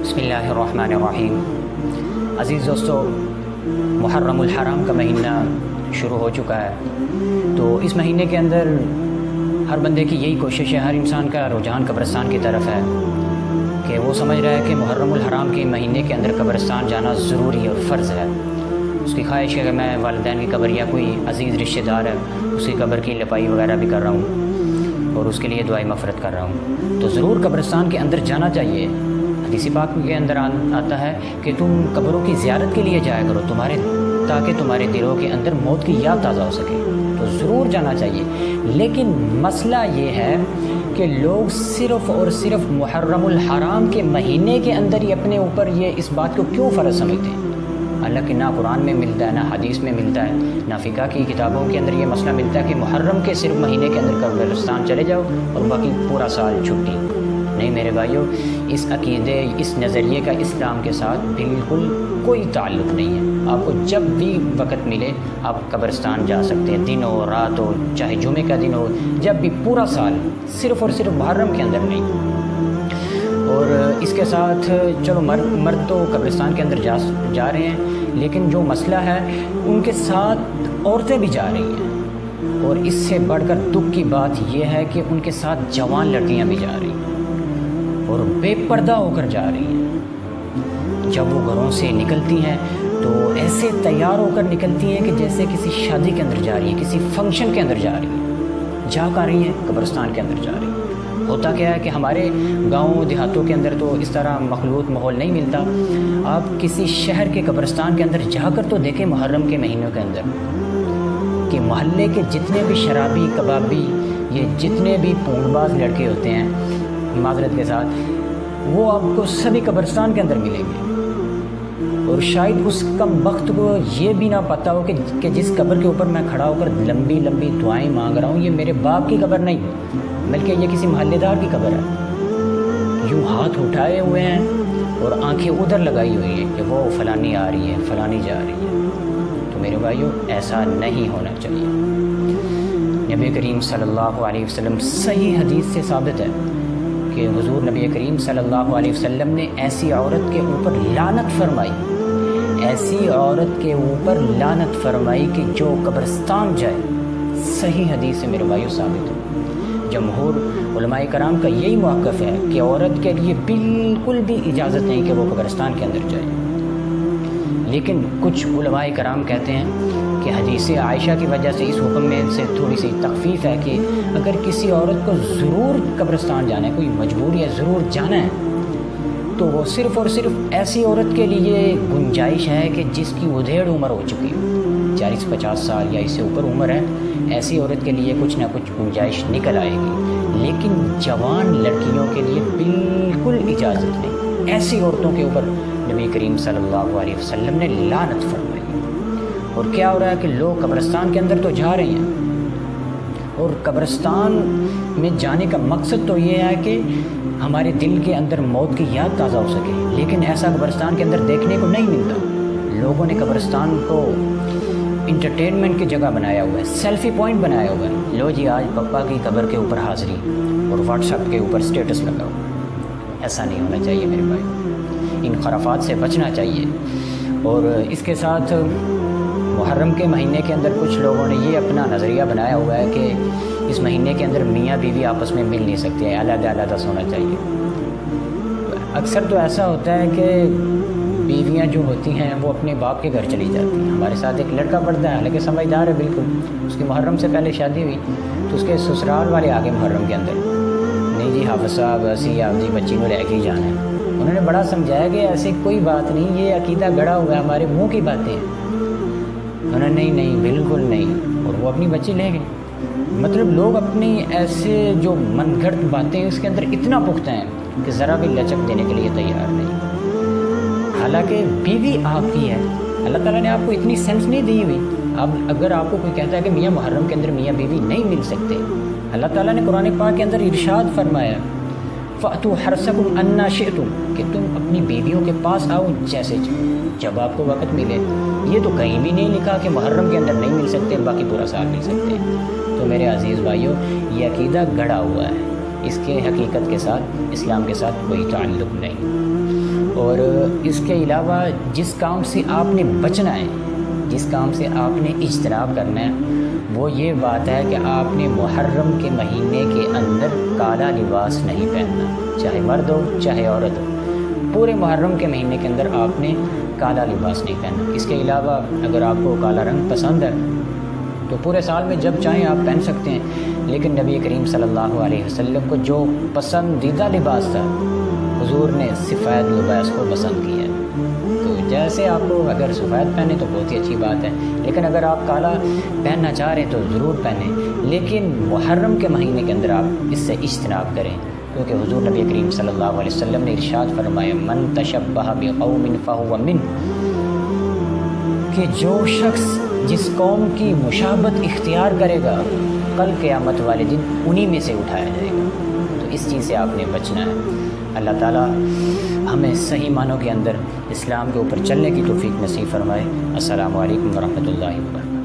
بسم اللہ الرحمن الرحیم۔ عزیز دوستو، محرم الحرام کا مہینہ شروع ہو چکا ہے، تو اس مہینے کے اندر ہر بندے کی یہی کوشش ہے، ہر انسان کا رجحان قبرستان کی طرف ہے کہ وہ سمجھ رہا ہے کہ محرم الحرام کے مہینے کے اندر قبرستان جانا ضروری اور فرض ہے۔ اس کی خواہش ہے کہ میں والدین کی قبر یا کوئی عزیز رشتہ دار ہے اس کی قبر کی لپائی وغیرہ بھی کر رہا ہوں اور اس کے لیے دعائیں مغفرت کر رہا ہوں، تو ضرور قبرستان کے اندر جانا چاہیے۔ حدیث پاک کے اندر آتا ہے کہ تم قبروں کی زیارت کے لیے جایا کرو تاکہ تمہارے دلوں کے اندر موت کی یاد تازہ ہو سکے، تو ضرور جانا چاہیے۔ لیکن مسئلہ یہ ہے کہ لوگ صرف اور صرف محرم الحرام کے مہینے کے اندر ہی اپنے اوپر اس بات کو کیوں فرض سمجھتے ہیں؟ حالانکہ نہ قرآن میں ملتا ہے، نہ حدیث میں ملتا ہے، نہ فقہ کی کتابوں کے اندر یہ مسئلہ ملتا ہے کہ محرم کے صرف مہینے کے اندر قبرستان چلے جاؤ اور باقی پورا سال چھٹی۔ نہیں میرے بھائیوں، اس عقیدے، اس نظریے کا اسلام کے ساتھ بالکل کوئی تعلق نہیں ہے۔ آپ کو جب بھی وقت ملے آپ قبرستان جا سکتے ہیں، دن ہو رات ہو، چاہے جمعے کا دن ہو، جب بھی، پورا سال، صرف اور صرف محرم کے اندر نہیں۔ اور اس کے ساتھ چلو مرد تو قبرستان کے اندر جا رہے ہیں، لیکن جو مسئلہ ہے ان کے ساتھ عورتیں بھی جا رہی ہیں، اور اس سے بڑھ کر دکھ کی بات یہ ہے کہ ان کے ساتھ جوان لڑکیاں بھی جا رہی ہیں اور بے پردہ ہو کر جا رہی ہیں۔ جب وہ گھروں سے نکلتی ہیں تو ایسے تیار ہو کر نکلتی ہیں کہ جیسے کسی شادی کے اندر جا رہی ہیں، کسی فنکشن کے اندر جا رہی ہیں، جا کر رہی ہیں قبرستان کے اندر جا رہی ہیں۔ ہوتا کیا ہے کہ ہمارے گاؤں دیہاتوں کے اندر تو اس طرح مخلوط ماحول نہیں ملتا۔ آپ کسی شہر کے قبرستان کے اندر جا کر تو دیکھیں محرم کے مہینوں کے اندر کہ محلے کے جتنے بھی شرابی، کبابی، یہ جتنے بھی پونڈ باز لڑکے ہوتے ہیں، معذرت کے ساتھ، وہ آپ کو سبھی قبرستان کے اندر ملیں گے۔ اور شاید اس کم وقت کو یہ بھی نہ پتہ ہو کہ جس قبر کے اوپر میں کھڑا ہو کر لمبی لمبی دعائیں مانگ رہا ہوں، یہ میرے باپ کی قبر نہیں بلکہ یہ کسی محلے دار کی قبر ہے۔ یوں ہاتھ اٹھائے ہوئے ہیں اور آنکھیں ادھر لگائی ہوئی ہیں کہ وہ فلانی آ رہی ہے، فلانی جا رہی ہے۔ تو میرے بھائیوں، ایسا نہیں ہونا چاہیے۔ نبی کریم صلی اللہ علیہ وسلم، صحیح حدیث سے ثابت ہے کہ حضور نبی کریم صلی اللہ علیہ وسلم نے ایسی عورت کے اوپر لعنت فرمائی، ایسی عورت کے اوپر لعنت فرمائی کہ جو قبرستان جائے۔ صحیح حدیث سے میرے بھائیوں ثابت ہے۔ جمہور علماء کرام کا یہی موقف ہے کہ عورت کے لیے بالکل بھی اجازت نہیں کہ وہ قبرستان کے اندر جائے، لیکن کچھ علماء کرام کہتے ہیں کہ حدیث عائشہ کی وجہ سے اس حکم میں سے تھوڑی سی تخفیف ہے کہ اگر کسی عورت کو ضرور قبرستان جانا ہے، کوئی مجبوری ہے، ضرور جانا ہے، تو وہ صرف اور صرف ایسی عورت کے لیے گنجائش ہے کہ جس کی ادھیڑ عمر ہو چکی ہو، 40-50 سال یا اس سے اوپر عمر ہے، ایسی عورت کے لیے کچھ نہ کچھ گنجائش نکل آئے گی۔ لیکن جوان لڑکیوں کے لیے بالکل اجازت نہیں۔ ایسی عورتوں کے اوپر نبی کریم صلی اللہ علیہ وسلم نے لعنت فرمائی۔ اور کیا ہو رہا ہے کہ لوگ قبرستان کے اندر تو جا رہے ہیں، اور قبرستان میں جانے کا مقصد تو یہ ہے کہ ہمارے دل کے اندر موت کی یاد تازہ ہو سکے، لیکن ایسا قبرستان کے اندر دیکھنے کو نہیں ملتا۔ لوگوں نے قبرستان کو انٹرٹینمنٹ کی جگہ بنایا ہوا ہے، سیلفی پوائنٹ بنایا ہوا ہے۔ لو جی، آج پپا کی قبر کے اوپر حاضری اور واٹس ایپ کے اوپر سٹیٹس لگا ہوا۔ ایسا نہیں ہونا چاہیے میرے بھائی، ان خرافات سے بچنا چاہیے۔ اور اس کے ساتھ محرم کے مہینے کے اندر کچھ لوگوں نے یہ اپنا نظریہ بنایا ہوا ہے کہ اس مہینے کے اندر میاں بیوی آپس میں مل نہیں سکتے، علیحدہ علیحدہ سونا چاہیے۔ اکثر تو ایسا ہوتا ہے کہ بیویاں جو ہوتی ہیں وہ اپنے باپ کے گھر چلی جاتی ہیں۔ ہمارے ساتھ ایک لڑکا پڑھتا ہے، حالانکہ سمجھدار ہے بالکل، اس کی محرم سے پہلے شادی ہوئی، تو اس کے سسرال والے آگے محرم کے اندر، نہیں جی حافظ صاحب اسی آپ جی بچی کو لے کے ہی جانا ہے۔ انہوں نے بڑا سمجھایا کہ ایسی کوئی بات نہیں، یہ عقیدہ گڑا ہوا ہے، ہمارے منہ کی باتیں ہیں۔ انہوں نے نہیں بالکل نہیں، اور وہ اپنی بچی لے گئے۔ مطلب لوگ اپنی ایسے جو من گھڑت باتیں اس کے اندر اتنا پختہ ہیں کہ ذرا بھی لچک دینے کے لیے تیار نہیں۔ حالانکہ بیوی آپ کی ہے، اللہ تعالیٰ نے آپ کو اتنی سینس نہیں دی ہوئی۔ اب اگر آپ کو کوئی کہتا ہے کہ میاں محرم کے اندر میاں بیوی نہیں مل سکتے، اللہ تعالیٰ نے قرآن پاک کے اندر ارشاد فرمایا فَأْتُوا حَرْثَكُمْ أَنَّا شِئْتُمْ، کہ تم اپنی بیویوں کے پاس آؤ جیسے جب آپ کو وقت ملے۔ یہ تو کہیں بھی نہیں لکھا کہ محرم کے اندر نہیں مل سکتے، باقی پورا سال مل سکتے۔ تو میرے عزیز بھائیوں، یہ عقیدہ گڑا ہوا ہے، اس کے حقیقت کے ساتھ، اسلام کے ساتھ کوئی تعلق نہیں۔ اور اس کے علاوہ جس کام سے آپ نے بچنا ہے، جس کام سے آپ نے اجتناب کرنا ہے، وہ یہ بات ہے کہ آپ نے محرم کے مہینے کے اندر کالا لباس نہیں پہننا، چاہے مرد ہو چاہے عورت ہو، پورے محرم کے مہینے کے اندر آپ نے کالا لباس نہیں پہننا۔ اس کے علاوہ اگر آپ کو کالا رنگ پسند ہے تو پورے سال میں جب چاہیں آپ پہن سکتے ہیں، لیکن نبی کریم صلی اللہ علیہ وسلم کو جو پسندیدہ لباس تھا، حضور نے سفید لباس کو پسند کیا ہے۔ تو جیسے آپ کو اگر سفید پہنے تو بہت ہی اچھی بات ہے، لیکن اگر آپ کالا پہننا چاہ رہے ہیں تو ضرور پہنیں، لیکن محرم کے مہینے کے اندر آپ اس سے اجتناب کریں، کیونکہ حضور نبی کریم صلی اللہ علیہ وسلم نے ارشاد فرمایا من تشبہ بقوم فہو منہ، کہ جو شخص جس قوم کی مشابہت اختیار کرے گا کل قیامت والے دن انہی میں سے اٹھایا جائے گا۔ تو اس چیز سے آپ نے بچنا ہے۔ اللہ تعالیٰ ہمیں صحیح معنوں کے اندر اسلام کے اوپر چلنے کی توفیق نصیب فرمائے۔ السلام علیکم ورحمۃ اللہ وبرکاتہ۔